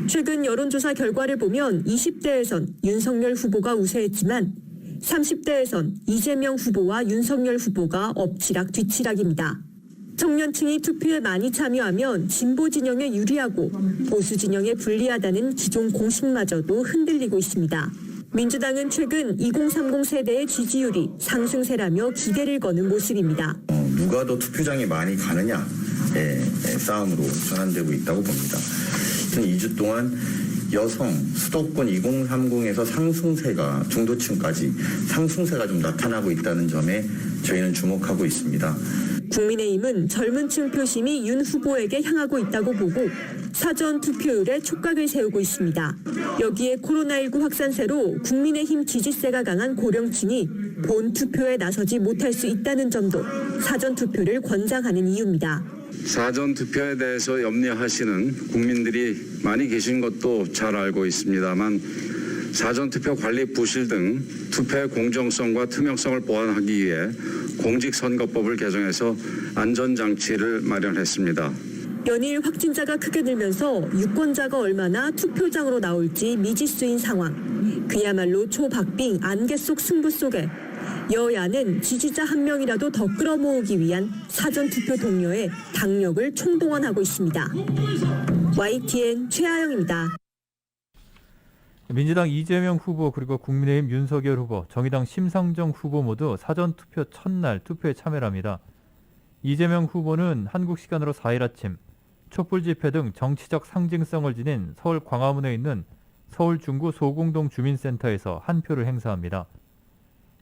최근 여론조사 결과를 보면 20대에선 윤석열 후보가 우세했지만 30대에선 이재명 후보와 윤석열 후보가 엎치락 뒤치락입니다. 청년층이 투표에 많이 참여하면 진보 진영에 유리하고 보수 진영에 불리하다는 기존 공식마저도 흔들리고 있습니다. 민주당은 최근 2030 세대의 지지율이 상승세라며 기대를 거는 모습입니다. 누가 더 투표장에 많이 가느냐의 싸움으로 전환되고 있다고 봅니다. 2주 동안 여성 수도권 2030에서 상승세가 중도층까지 상승세가 좀 나타나고 있다는 점에 저희는 주목하고 있습니다. 국민의힘은 젊은 층 표심이 윤 후보에게 향하고 있다고 보고 사전 투표율에 촉각을 세우고 있습니다. 여기에 코로나19 확산세로 국민의힘 지지세가 강한 고령층이 본 투표에 나서지 못할 수 있다는 점도 사전 투표를 권장하는 이유입니다. 사전 투표에 대해서 염려하시는 국민들이 많이 계신 것도 잘 알고 있습니다만 사전투표 관리 부실 등 투표의 공정성과 투명성을 보완하기 위해 공직선거법을 개정해서 안전장치를 마련했습니다. 연일 확진자가 크게 늘면서 유권자가 얼마나 투표장으로 나올지 미지수인 상황. 그야말로 초박빙 안개 속 승부 속에 여야는 지지자 한 명이라도 더 끌어모으기 위한 사전투표 독려에 당력을 총동원하고 있습니다. YTN 최하영입니다. 민주당 이재명 후보 그리고 국민의힘 윤석열 후보, 정의당 심상정 후보 모두 사전투표 첫날 투표에 참여합니다. 이재명 후보는 한국 시간으로 4일 아침 촛불 집회 등 정치적 상징성을 지닌 서울 광화문에 있는 서울 중구 소공동 주민센터에서 한 표를 행사합니다.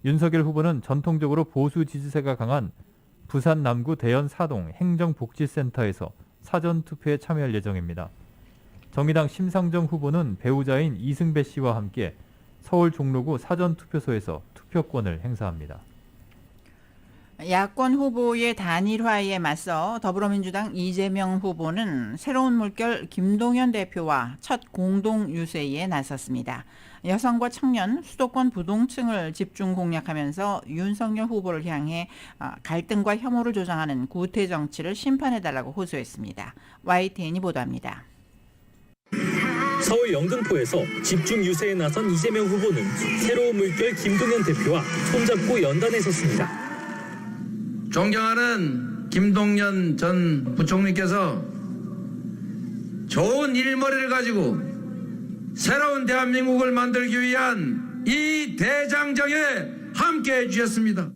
윤석열 후보는 전통적으로 보수 지지세가 강한 부산 남구 대연 사동 행정복지센터에서 사전투표에 참여할 예정입니다. 정의당 심상정 후보는 배우자인 이승배 씨와 함께 서울 종로구 사전투표소에서 투표권을 행사합니다. 야권 후보의 단일화에 맞서 더불어민주당 이재명 후보는 새로운 물결 김동연 대표와 첫 공동 유세에 나섰습니다. 여성과 청년, 수도권 부동층을 집중 공략하면서 윤석열 후보를 향해 갈등과 혐오를 조장하는 구태 정치를 심판해달라고 호소했습니다. YTN이 보도합니다. 서울 영등포에서 집중 유세에 나선 이재명 후보는 새로운 물결 김동연 대표와 손잡고 연단에 섰습니다. 존경하는 김동연 전 부총리께서 좋은 일머리를 가지고 새로운 대한민국을 만들기 위한 이 대장정에 함께해 주셨습니다.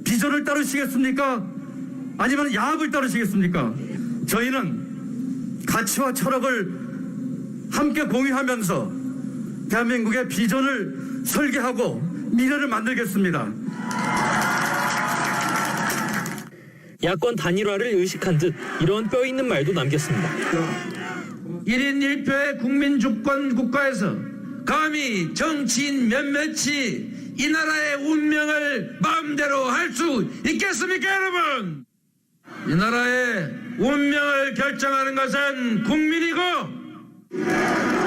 비전을 따르시겠습니까? 아니면 야합을 따르시겠습니까? 저희는 가치와 철학을 함께 공유하면서 대한민국의 비전을 설계하고 미래를 만들겠습니다. 야권 단일화를 의식한 듯 이런 뼈 있는 말도 남겼습니다. 1인 1표의 국민 주권 국가에서 감히 정치인 몇몇이 이 나라의 운명을 마음대로 할 수 있겠습니까, 여러분? 이 나라의 운명을 결정하는 것은 국민이고,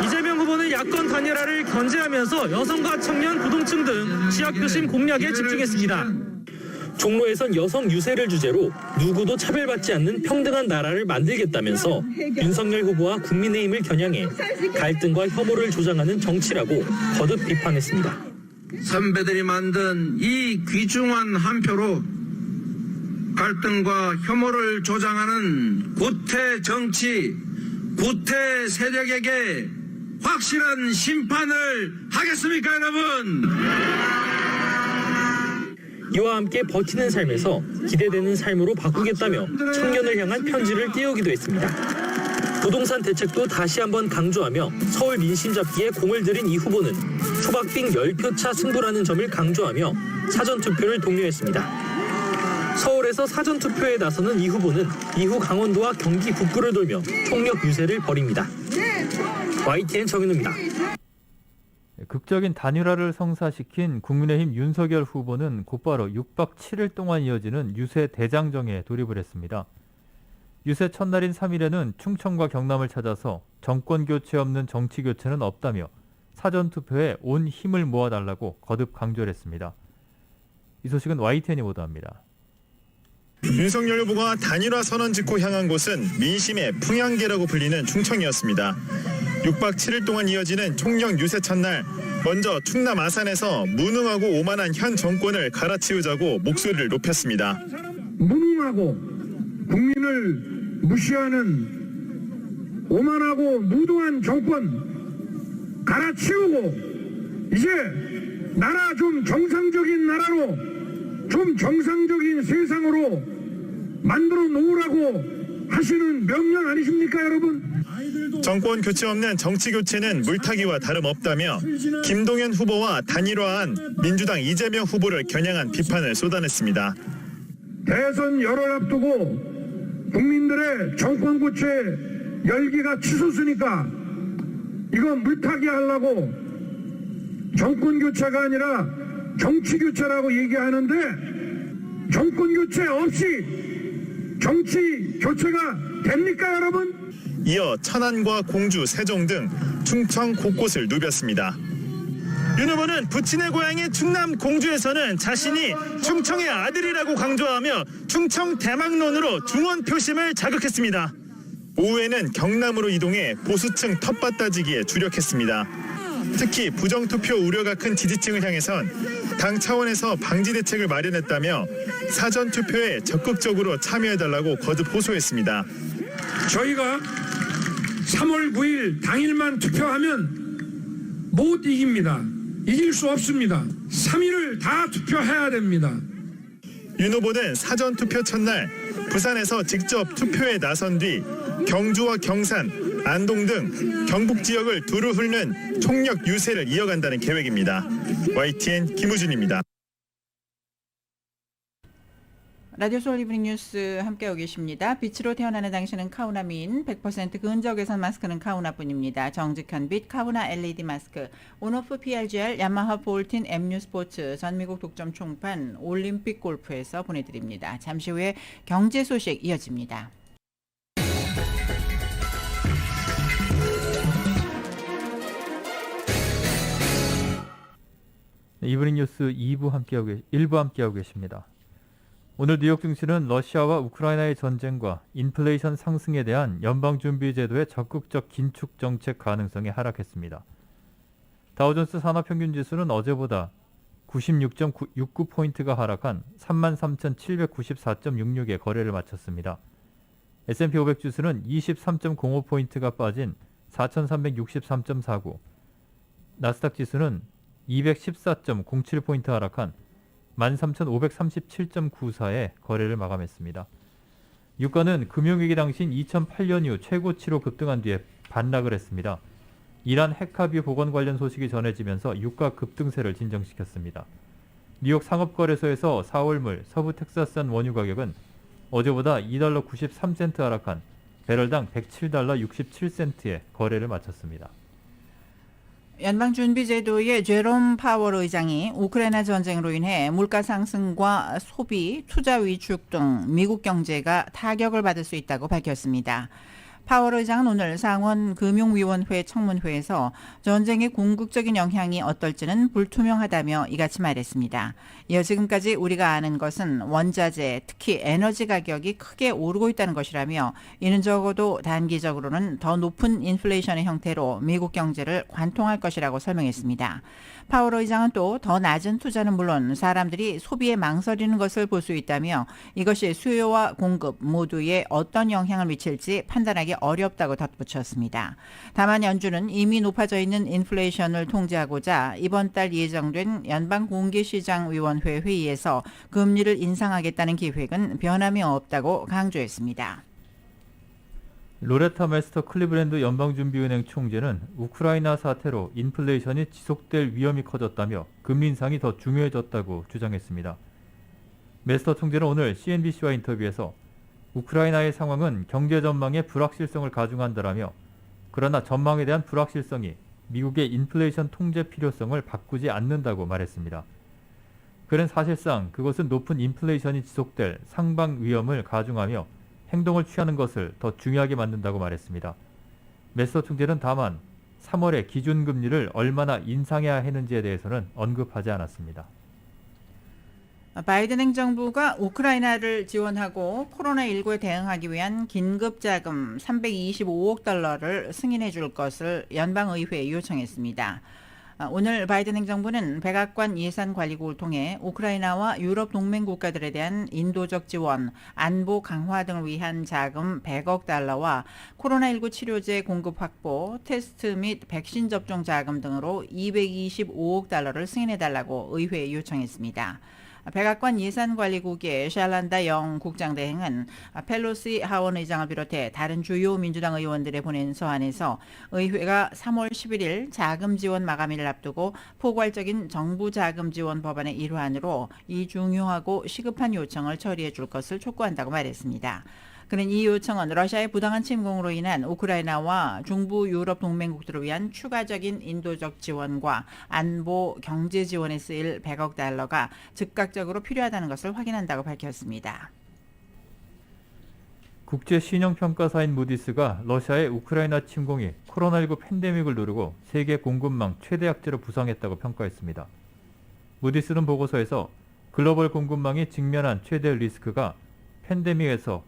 이재명 후보는 야권 단일화를 견제하면서 여성과 청년, 부동층 등 지역표심 공략에 집중했습니다. 종로에선 여성 유세를 주제로 누구도 차별받지 않는 평등한 나라를 만들겠다면서 윤석열 후보와 국민의힘을 겨냥해 갈등과 혐오를 조장하는 정치라고 거듭 비판했습니다. 선배들이 만든 이 귀중한 한 표로 갈등과 혐오를 조장하는 구태 정치, 구태 세력에게 확실한 심판을 하겠습니까, 여러분? 이와 함께 버티는 삶에서 기대되는 삶으로 바꾸겠다며 청년을 향한 편지를 띄우기도 했습니다. 부동산 대책도 다시 한번 강조하며 서울 민심 잡기에 공을 들인 이 후보는 초박빙 10표 차 승부라는 점을 강조하며 사전투표를 독려했습니다. 서울에서 사전투표에 나서는 이 후보는 이후 강원도와 경기 북부를 돌며 총력 유세를 벌입니다. YTN 정윤우입니다. 극적인 단일화를 성사시킨 국민의힘 윤석열 후보는 곧바로 6박 7일 동안 이어지는 유세 대장정에 돌입을 했습니다. 유세 첫날인 3일에는 충청과 경남을 찾아서 정권 교체 없는 정치 교체는 없다며 사전투표에 온 힘을 모아달라고 거듭 강조를 했습니다. 이 소식은 YTN이 보도합니다. 윤석열 후보가 단일화 선언 짓고 향한 곳은 민심의 풍향계라고 불리는 충청이었습니다. 6박 7일 동안 이어지는 총력 유세 첫날, 먼저 충남 아산에서 무능하고 오만한 현 정권을 갈아치우자고 목소리를 높였습니다. 무능하고 국민을 무시하는 오만하고 무도한 정권 갈아치우고 이제 나라 좀 정상적인 나라로, 좀 정상적인 세상으로 만들어 놓으라고 하시는 명령 아니십니까, 여러분? 정권 교체 없는 정치 교체는 물타기와 다름없다며 김동연 후보와 단일화한 민주당 이재명 후보를 겨냥한 비판을 쏟아냈습니다. 대선 열흘 앞두고 국민들의 정권 교체 열기가 치솟으니까 이건 물타기 하려고 정권 교체가 아니라 정치 교체라고 얘기하는데 정권 교체 없이 정치 교체가 됩니까, 여러분? 이어 천안과 공주, 세종 등 충청 곳곳을 누볐습니다. 윤 후보는 부친의 고향인 충남 공주에서는 자신이 충청의 아들이라고 강조하며 충청 대망론으로 중원 표심을 자극했습니다. 오후에는 경남으로 이동해 보수층 텃밭 따지기에 주력했습니다. 특히 부정투표 우려가 큰 지지층을 향해선 당 차원에서 방지 대책을 마련했다며 사전투표에 적극적으로 참여해달라고 거듭 호소했습니다. 저희가 3월 9일 당일만 투표하면 못 이깁니다. 이길 수 없습니다. 3일을 다 투표해야 됩니다. 윤 후보는 사전투표 첫날 부산에서 직접 투표에 나선 뒤 경주와 경산, 안동 등 경북 지역을 두루 훑는 총력 유세를 이어간다는 계획입니다. YTN 김우준입니다. 라디오 소울 이브닝 뉴스 함께하고 계십니다. 빛으로 태어나는 당신은 카우나민, 100% 근적외선 마스크는 카우나뿐입니다. 정직한 빛 카우나 LED 마스크, 온오프 PRGR, 야마하 볼틴 MU 스포츠, 전미국 독점 총판, 올림픽 골프에서 보내드립니다. 잠시 후에 경제 소식 이어집니다. 이브닝 뉴스 1부 함께하고 계십니다. 오늘 뉴욕 증시는 러시아와 우크라이나의 전쟁과 인플레이션 상승에 대한 연방준비제도의 적극적 긴축 정책 가능성이 하락했습니다. 다우존스 산업평균지수는 어제보다 96.69포인트가 하락한 33,794.66에 거래를 마쳤습니다. S&P 500 지수는 23.05포인트가 빠진 4,363.49, 나스닥 지수는 214.07포인트 하락한 13,537.94에 거래를 마감했습니다. 유가는 금융위기 당시인 2008년 이후 최고치로 급등한 뒤에 반락을 했습니다. 이란 핵합의 복원 관련 소식이 전해지면서 유가 급등세를 진정시켰습니다. 뉴욕 상업거래소에서 4월물 서부 텍사스산 원유 가격은 어제보다 $2 93센트 하락한 배럴당 $107 67센트에 거래를 마쳤습니다. 연방준비제도의 제롬 파월 의장이 우크라이나 전쟁으로 인해 물가 상승과 소비, 투자 위축 등 미국 경제가 타격을 받을 수 있다고 밝혔습니다. 파월 의장은 오늘 상원 금융위원회 청문회에서 전쟁의 궁극적인 영향이 어떨지는 불투명하다며 이같이 말했습니다. 이어 지금까지 우리가 아는 것은 원자재, 특히 에너지 가격이 크게 오르고 있다는 것이라며 이는 적어도 단기적으로는 더 높은 인플레이션의 형태로 미국 경제를 관통할 것이라고 설명했습니다. 파월 의장은 또 더 낮은 투자는 물론 사람들이 소비에 망설이는 것을 볼 수 있다며 이것이 수요와 공급 모두에 어떤 영향을 미칠지 판단하기 어렵다고 덧붙였습니다. 다만 연준은 이미 높아져 있는 인플레이션을 통제하고자 이번 달 예정된 연방공개시장위원회 회의에서 금리를 인상하겠다는 계획은 변함이 없다고 강조했습니다. 로레타 메스터 클리브랜드 연방준비은행 총재는 우크라이나 사태로 인플레이션이 지속될 위험이 커졌다며 금리 인상이 더 중요해졌다고 주장했습니다. 메스터 총재는 오늘 CNBC와 인터뷰에서 우크라이나의 상황은 경제 전망의 불확실성을 가중한다라며 그러나 전망에 대한 불확실성이 미국의 인플레이션 통제 필요성을 바꾸지 않는다고 말했습니다. 그는 사실상 그것은 높은 인플레이션이 지속될 상방 위험을 가중하며 행동을 취하는 것을 더 중요하게 만든다고 말했습니다. 메스터 총재는 다만 3월에 기준금리를 얼마나 인상해야 했는지에 대해서는 언급하지 않았습니다. 바이든 행정부가 우크라이나를 지원하고 코로나19에 대응하기 위한 긴급자금 325억 달러를 승인해 줄 것을 연방의회에 요청했습니다. 오늘 바이든 행정부는 백악관 예산관리국을 통해 우크라이나와 유럽 동맹 국가들에 대한 인도적 지원, 안보 강화 등을 위한 자금 100억 달러와 코로나19 치료제 공급 확보, 테스트 및 백신 접종 자금 등으로 225억 달러를 승인해달라고 의회에 요청했습니다. 백악관 예산관리국의 샬란다 영 국장대행은 펠로시 하원 의장을 비롯해 다른 주요 민주당 의원들의 보낸 서한에서 의회가 3월 11일 자금 지원 마감일을 앞두고 포괄적인 정부 자금 지원 법안의 일환으로 이 중요하고 시급한 요청을 처리해 줄 것을 촉구한다고 말했습니다. 그는 이 요청은 러시아의 부당한 침공으로 인한 우크라이나와 중부 유럽 동맹국들을 위한 추가적인 인도적 지원과 안보 경제 지원에 쓰일 100억 달러가 즉각적으로 필요하다는 것을 확인한다고 밝혔습니다. 국제신용평가사인 무디스가 러시아의 우크라이나 침공이 코로나19 팬데믹을 누르고 세계 공급망 최대 악재로 부상했다고 평가했습니다. 무디스는 보고서에서 글로벌 공급망이 직면한 최대 리스크가 팬데믹에서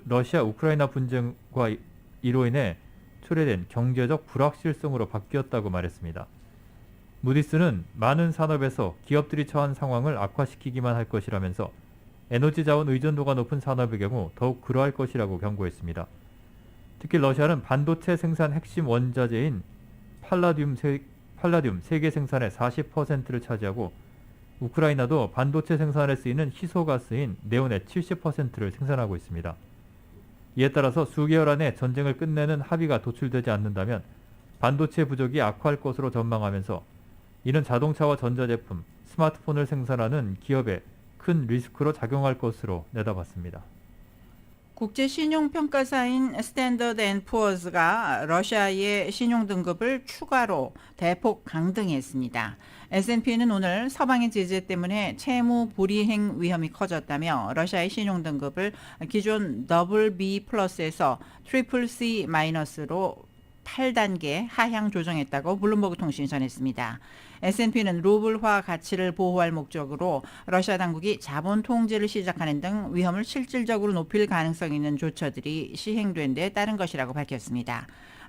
러시아 우크라이나 분쟁과 이로 인해 초래된 경제적 불확실성으로 바뀌었다고 말했습니다. 무디스는 많은 산업에서 기업들이 처한 상황을 악화시키기만 할 것이라면서 에너지 자원 의존도가 높은 산업의 경우 더욱 그러할 것이라고 경고했습니다. 특히 러시아는 반도체 생산 핵심 원자재인 팔라듐 세계 생산의 40%를 차지하고 우크라이나도 반도체 생산에 쓰이는 희소가스인 네온의 70%를 생산하고 있습니다. 이에 따라서 수개월 안에 전쟁을 끝내는 합의가 도출되지 않는다면 반도체 부족이 악화할 것으로 전망하면서 이는 자동차와 전자제품, 스마트폰을 생산하는 기업에 큰 큰 리스크로 작용할 것으로 내다봤습니다. 국제 신용평가사인 스탠더드 앤 푸어스가 러시아의 신용등급을 추가로 대폭 강등했습니다. S&P는 오늘 서방의 제재 때문에 채무 불이행 위험이 커졌다며 러시아의 신용등급을 기존 BB+에서 CCC-로 8단계 하향 조정했다고 블룸버그 통신이 전했습니다. S&P는 루블화 가치를 보호할 목적으로 러시아 당국이 자본 통제를 시작하는 등 위험을 실질적으로 높일 가능성이 있는 조처들이 시행된 데 따른 것이라고 밝혔습니다.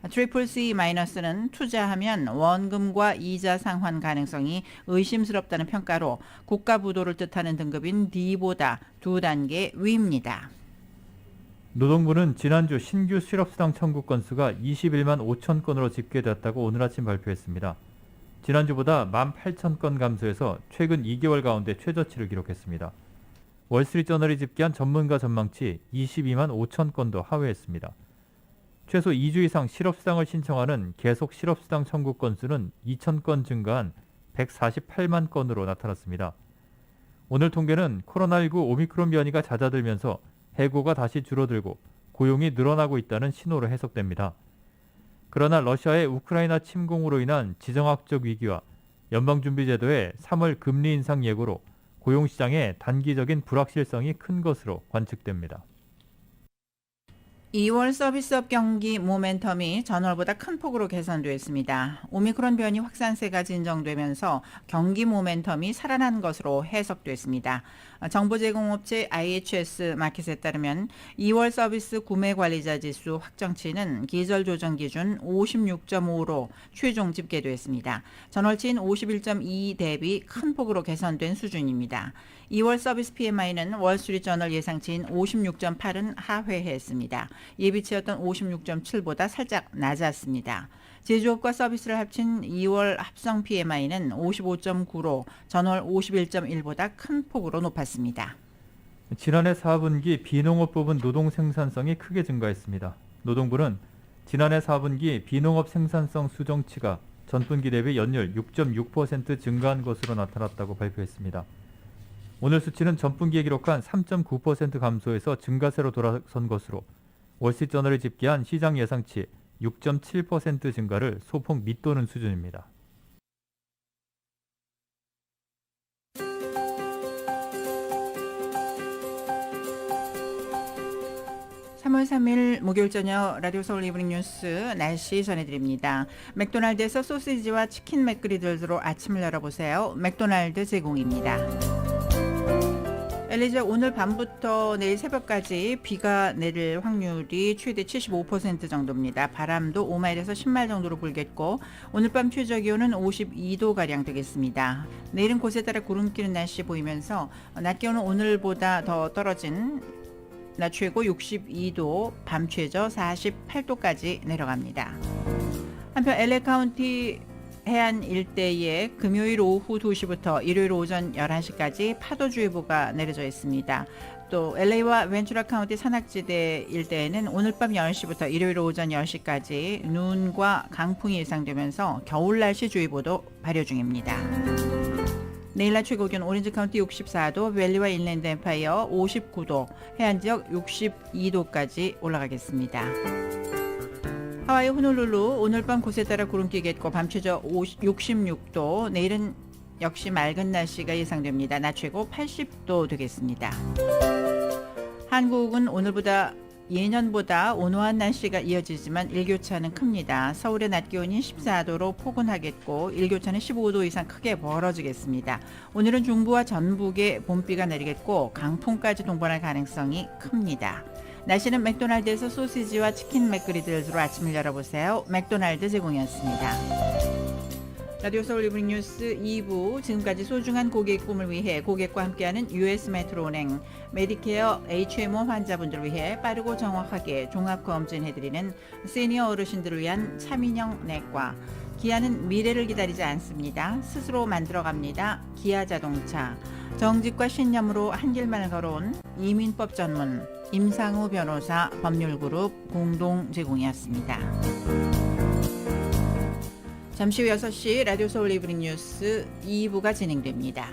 CCC-는 투자하면 원금과 이자 상환 가능성이 의심스럽다는 평가로 국가 부도를 뜻하는 등급인 D보다 2단계 위입니다. 노동부는 지난주 신규 실업수당 청구 건수가 21만 5천 건으로 집계됐다고 오늘 아침 발표했습니다. 지난주보다 18,000건 감소해서 최근 2개월 가운데 최저치를 기록했습니다. 월스트리트저널이 집계한 전문가 전망치 22만 5천 건도 하회했습니다. 최소 2주 이상 실업수당을 신청하는 계속 실업수당 청구 건수는 2,000건 증가한 148만 건으로 나타났습니다. 오늘 통계는 코로나19 오미크론 변이가 잦아들면서 해고가 다시 줄어들고 고용이 늘어나고 있다는 신호로 해석됩니다. 그러나 러시아의 우크라이나 침공으로 인한 지정학적 위기와 연방준비제도의 3월 금리 인상 예고로 고용시장의 단기적인 불확실성이 큰 것으로 관측됩니다. 2월 서비스업 경기 모멘텀이 전월보다 큰 폭으로 개선됐습니다. 오미크론 변이 확산세가 진정되면서 경기 모멘텀이 살아난 것으로 해석됐습니다. 정보 제공업체 IHS 마켓에 따르면 2월 서비스 구매 관리자 지수 확정치는 기절 조정 기준 56.5로 최종 집계됐습니다. 전월치인 51.2 대비 큰 폭으로 개선된 수준입니다. 2월 서비스 PMI는 월스트리트저널 예상치인 56.8은 하회했습니다. 예비치였던 56.7보다 살짝 낮았습니다. 제조업과 서비스를 합친 2월 합성 PMI는 55.9로 전월 51.1보다 큰 폭으로 높았습니다. 지난해 4분기 비농업 부분 노동 생산성이 크게 증가했습니다. 노동부는 지난해 4분기 비농업 생산성 수정치가 전분기 대비 연율 6.6% 증가한 것으로 나타났다고 발표했습니다. 오늘 수치는 전분기에 기록한 3.9% 감소에서 증가세로 돌아선 것으로 월스트리트저널이 집계한 시장 예상치 6.7% 증가를 소폭 밑도는 수준입니다. 3월 3일 목요일 저녁 라디오 서울 이브닝 뉴스 날씨 전해드립니다. 맥도날드에서 소시지와 치킨 맥그리들로 아침을 열어보세요. 맥도날드 제공입니다. 엘리자 오늘 밤부터 내일 새벽까지 비가 내릴 확률이 최대 75% 정도입니다. 바람도 5마일에서 10마일 정도로 불겠고 오늘 밤 최저 기온은 52도가량 되겠습니다. 내일은 곳에 따라 구름 끼는 날씨 보이면서 낮 기온은 오늘보다 더 떨어진 낮 최고 62도, 밤 최저 48도까지 내려갑니다. 한편 LA 카운티 해안 일대에 금요일 오후 2시부터 일요일 오전 11시까지 파도주의보가 내려져 있습니다. 또 LA와 벤츄라 카운티 산악지대 일대에는 오늘 밤 10시부터 일요일 오전 10시까지 눈과 강풍이 예상되면서 겨울날씨주의보도 발효 중입니다. 내일 낮 최고기온 오렌지 카운티 64도, 밸리와 인랜드 엠파이어 59도, 해안지역 62도까지 올라가겠습니다. 하와이 호놀룰루 오늘 밤 곳에 따라 구름 끼겠고 밤 최저 66도, 내일은 역시 맑은 날씨가 예상됩니다. 낮 최고 80도 되겠습니다. 한국은 오늘보다 예년보다 온화한 날씨가 이어지지만 일교차는 큽니다. 서울의 낮 기온이 14도로 포근하겠고 일교차는 15도 이상 크게 벌어지겠습니다. 오늘은 중부와 전북에 봄비가 내리겠고 강풍까지 동반할 가능성이 큽니다. 날씨는 맥도날드에서 소시지와 치킨 맥그리들로 아침을 열어보세요. 맥도날드 제공이었습니다. 라디오 서울 이브닝 뉴스 2부, 지금까지 소중한 고객 꿈을 위해 고객과 함께하는 US 메트로은행, 메디케어 HMO 환자분들을 위해 빠르고 정확하게 종합검진해드리는 시니어 어르신들을 위한 차민형 내과, 기아는 미래를 기다리지 않습니다. 스스로 만들어갑니다. 기아자동차, 정직과 신념으로 한 길만을 걸어온 이민법 전문 임상우 변호사 법률그룹 공동 제공이었습니다. 잠시 후 6시 라디오 서울 이브닝 뉴스 2부가 진행됩니다.